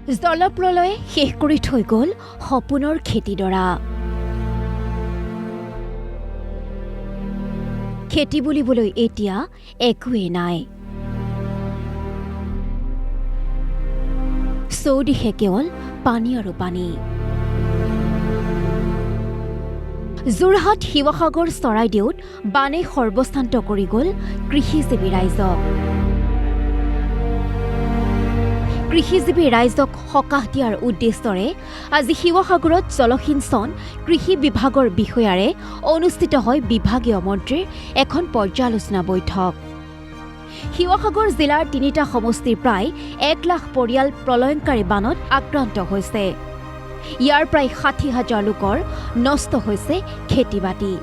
জলপ্ৰলয়ে শেষ কৰি থৈ গ'ল সপোনৰ খেতিডৰা। খেতি বুলিবলৈ এতিয়া একোৱেই নাই। চৌদিশে কেৱল পানী আৰু পানী। যোৰহাট, শিৱসাগৰ, চৰাইদেউত বানে সৰ্বস্থান্ত কৰি গ'ল কৃষিজীৱী ৰাইজক। কৃষিজীৱী ৰাইজক সকাহ দিয়াৰ উদ্দেশ্যৰে আজি শিৱসাগৰত জলসিঞ্চন কৃষি বিভাগৰ বিষয়াৰে অনুষ্ঠিত হয় বিভাগীয় মন্ত্ৰীৰ এখন পৰ্যালোচনা বৈঠক। শিৱসাগৰ জিলাৰ ৩টা সমষ্টিৰ প্ৰায় ১ লাখ পৰিয়াল প্ৰলয়ংকাৰী বানত আক্ৰান্ত হৈছে। ইয়াৰ প্ৰায় ৬০,০০০ লোকৰ নষ্ট হৈছে খেতি-বাতি।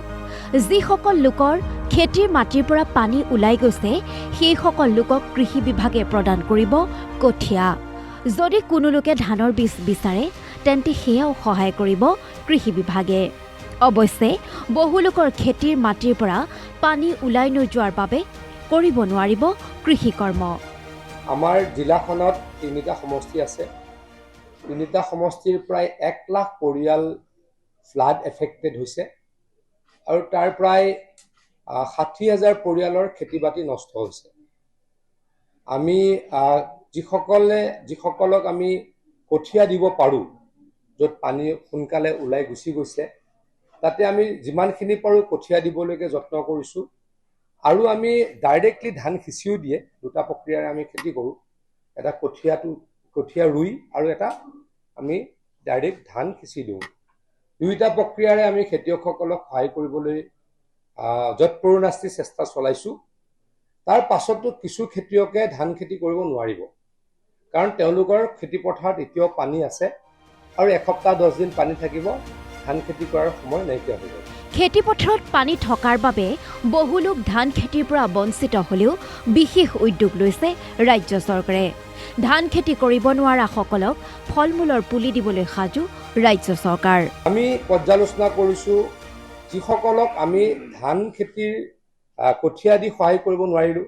যিসকল লোকৰ খেতিৰ মাটিৰ পৰা পানী ওলাই গৈছে সেইসকল লোকক কৃষি বিভাগে প্ৰদান কৰিব কঠীয়া। যদি কোনো লোকে ধানৰ বীজ বিচাৰে তেন্তে সেয়াও সহায় কৰিব কৃষি বিভাগে। অৱশ্যে বহু লোকৰ খেতিৰ মাটিৰ পৰা পানী ওলাই নোযোৱাৰ বাবে কৰিব নোৱাৰিব কৃষি কৰ্ম। আমাৰ জিলাখনত ৩টা সমষ্টি আছে। ৩টা সমষ্টিৰ প্ৰায় ১ লাখ পৰিয়াল ফ্লাড এফেক্টেড হৈছে আৰু তাৰ প্ৰায় ৬০,০০০ পৰিয়ালৰ খেতি-বাতি নষ্ট হৈছে। আমি যিসকলক আমি কঠীয়া দিব পাৰোঁ, য'ত পানী সোনকালে ওলাই গুচি গৈছে, তাতে আমি যিমানখিনি পাৰোঁ কঠীয়া দিবলৈকে যত্ন কৰিছোঁ। আৰু আমি ডাইৰেক্টলি ধান সিঁচিও দিয়ে। 2টা প্ৰক্ৰিয়াৰে আমি খেতি কৰোঁ। এটা কঠীয়া ৰুই আৰু এটা আমি ডাইৰেক্ট ধান সিঁচি দিওঁ। 2টা প্ৰক্ৰিয়াৰে আমি খেতিয়কসকলক সহায় কৰিবলৈ যৎপৰোনাস্তি চেষ্টা চলাইছোঁ। তাৰ পাছতো কিছু খেতিয়কে ধান খেতি কৰিব নোৱাৰিব, কাৰণ তেওঁলোকৰ খেতিপথাৰত এতিয়াও পানী আছে আৰু এসপ্তাহ 10 দিন পানী থাকিব, ধান খেতি কৰাৰ সময় নাইকিয়া হৈ যাব। খেতিপথাৰত পানী থকাৰ বাবে বহু লোক ধান খেতিৰ পৰা বঞ্চিত হ'লেও বিশেষ উদ্যোগ লৈছে ৰাজ্য চৰকাৰে। ধান খেতি কৰিব নোৱাৰাসকলক ফল মূলৰ পুলি দিবলৈ সাজু ৰাজ্য চৰকাৰ। আমি পৰ্যালোচনা কৰিছোঁ, যিসকলক আমি ধান খেতিৰ কঠীয়া দি সহায় কৰিব নোৱাৰিলোঁ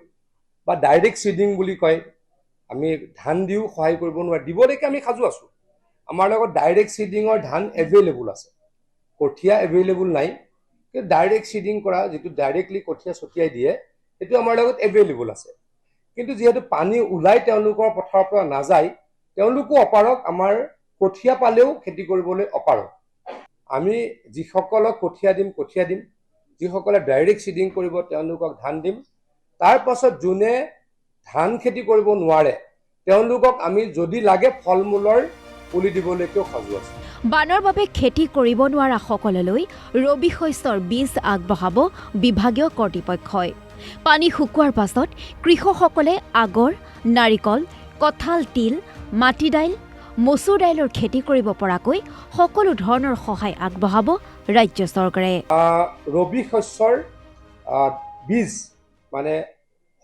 বা ডাইৰেক্ট চিডিং বুলি কয়, আমি ধান দিও সহায় কৰিব নোৱাৰি দিবলৈকে আমি সাজু আছোঁ। আমাৰ লগত ডাইৰেক্ট চিডিঙৰ ধান এভেইলেবল আছে, কঠীয়া এভেইলেবল নাই। কিন্তু ডাইৰেক্ট চিডিং কৰা, যিটো ডাইৰেক্টলি কঠীয়া ছটিয়াই দিয়ে, সেইটো আমাৰ লগত এভেইলেবল আছে। কিন্তু যিহেতু পানী ওলাই তেওঁলোকৰ পথাৰৰ পৰা নাযায়, তেওঁলোকো অপাৰক, আমাৰ কঠীয়া পালেও খেতি কৰিবলৈ অপাৰক। আমি যিসকলক কঠীয়া দিম, যিসকলে ডাইৰেক্ট চিডিং কৰিব তেওঁলোকক ধান দিম। তাৰ পাছত যোনে ধান খেতি কৰিব নোৱাৰে তেওঁলোকক আমি যদি লাগে ফল মূলৰ পুলি দিবলৈকেও সাজু আছোঁ। বানৰ বাবে খেতি কৰিব নোৱাৰা সকললৈ ৰবি শস্যৰ বীজ আগবঢ়াব বিভাগীয় কৰ্তৃপক্ষই। পানী শুকোৱাৰ পাছত কৃষকসকলে আগৰ, নাৰিকল, কঁঠাল, তিল, মাটি দাইল, মচুৰ দাইলৰ খেতি কৰিব পৰাকৈ সকলো ধৰণৰ সহায় আগবঢ়াব ৰাজ্য চৰকাৰে। ৰবি শস্যৰ বীজ মানে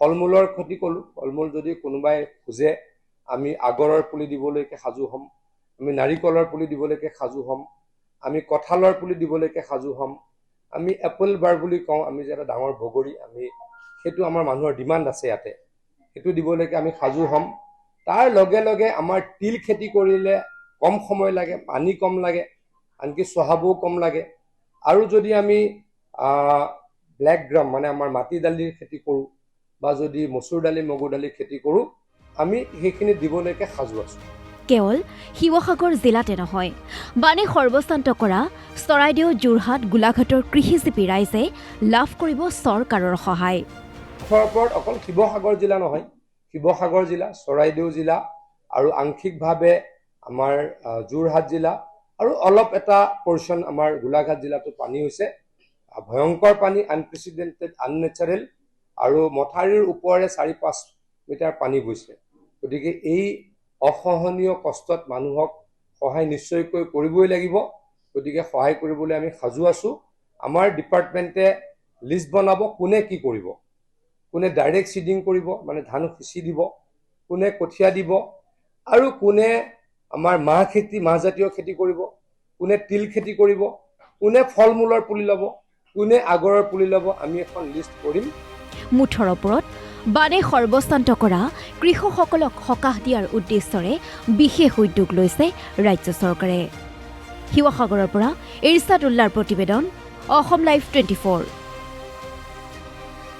ফল মূলৰ খেতি কৰোঁ। ফল মূল যদি কোনোবাই খোজে আমি আগৰৰ পুলি দিবলৈকে সাজু হ'ম, আমি নাৰিকলৰ পুলি দিবলৈকে সাজু হ'ম, আমি কঁঠালৰ পুলি দিবলৈকে সাজু হ'ম, আমি এপল বাৰ বুলি কওঁ, আমি যে এটা ডাঙৰ বগৰী, আমি সেইটো আমাৰ মানুহৰ ডিমাণ্ড আছে ইয়াতে, সেইটো দিবলৈকে আমি সাজু হ'ম। তাৰ লগে লগে আমাৰ তিল খেতি কৰিলে কম সময় লাগে, পানী কম লাগে, আনকি চহাবও কম লাগে। আৰু যদি আমি ব্লেক গ্ৰাম মানে আমাৰ মাটি দালিৰ খেতি কৰোঁ বা যদি মচুৰ দালি, মগুৰ দালি খেতি কৰোঁ, আমি সেইখিনি দিবলৈকে সাজু আছোঁ। কেৱল শিৱসাগৰ জিলাতে নহয়, বানে সৰ্বস্থান্ত কৰা চৰাইদেউ, যোৰহাট, গোলাঘাটৰ কৃষিজীৱী ৰাইজে লাভ কৰিব চৰকাৰৰ সহায়। ওপৰত অকল শিৱসাগৰ জিলা নহয়, শিৱসাগৰ জিলা, চৰাইদেউ জিলা আৰু আংশিকভাৱে আমাৰ যোৰহাট জিলা আৰু অলপ এটা পৰ্চন আমাৰ গোলাঘাট জিলাতো পানী হৈছে। ভয়ংকৰ পানী, আনপ্ৰেচিডেণ্টেড, আননেচাৰেল, আৰু মথাউৰিৰ ওপৰেৰে 4-5 মিটাৰ পানী গৈছে। গতিকে এই অসহনীয় কষ্টত মানুহক সহায় নিশ্চয়কৈ কৰিবই লাগিব। গতিকে সহায় কৰিবলৈ আমি সাজু আছোঁ। আমাৰ ডিপাৰ্টমেণ্টে লিষ্ট বনাব কোনে কি কৰিব, কোনে ডাইৰেক্ট চিডিং কৰিব মানে ধান সিঁচি দিব, কোনে কঠীয়া দিব, আৰু কোনে আমাৰ মাহজাতীয় খেতি কৰিব, কোনে তিল খেতি কৰিব, কোনে ফল মূলৰ পুলি ল'ব, কোনে আগৰৰ পুলি ল'ব, আমি এখন লিষ্ট কৰিম। মুঠৰ ওপৰত বানে সৰ্বস্বান্ত কৰা কৃষকসকলক সকাহ দিয়াৰ উদ্দেশ্যৰে বিশেষ উদ্যোগ লৈছে ৰাজ্য চৰকাৰে। শিৱসাগৰৰ পৰা ইৰছাদ উল্লাৰ প্ৰতিবেদন, অসম লাইভ 24।